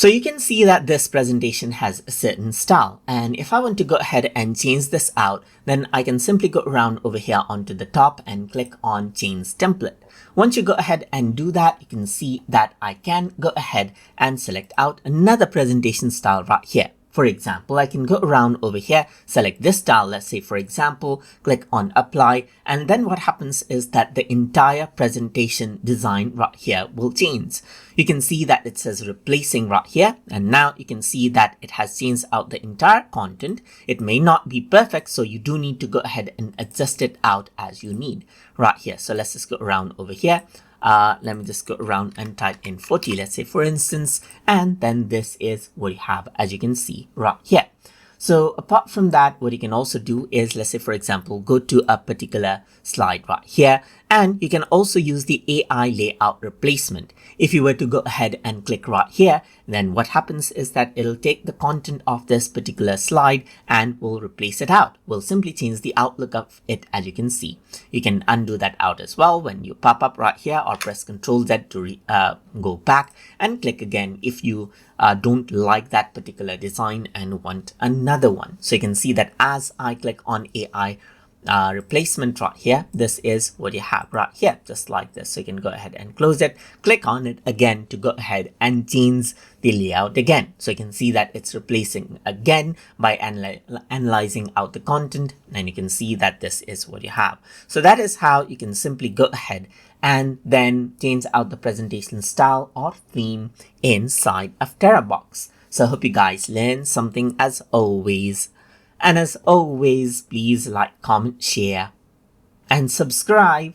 So you can see that this presentation has a certain style, and if I want to go ahead and change this out, then I can simply go around over here onto the top and click on Change Template. Once you go ahead and do that, you can see that I can go ahead and select out another presentation style right here. For example, I can go around over here, select this style, let's say for example, click on apply, and then what happens is that the entire presentation design right here will change. You can see that it says replacing right here, and now you can see that it has changed out the entire content. It may not be perfect, so you do need to go ahead and adjust it out as you need right here. So let's just go around over here. Let me just go around and type in 40, let's say for instance, and then this is what you have, as you can see right here. So apart from that, what you can also do is, let's say for example, go to a particular slide right here, and you can also use the AI layout replacement. If you were to go ahead and click right here, then what happens is that it'll take the content of this particular slide and will replace it out. We'll simply change the outlook of it, as you can see. You can undo that out as well when you pop up right here, or press Ctrl Z to go back and click again if you don't like that particular design and want another one. So you can see that as I click on AI replacement right here, this is what you have right here, just like this. So you can go ahead and close it, click on it again to go ahead and change the layout again. So you can see that it's replacing again by analyzing out the content, and you can see that this is what you have. So that is how you can simply go ahead and then change out the presentation style or theme inside of Terabox. So I hope you guys learned something as always. And as always, please like, comment, share, and subscribe.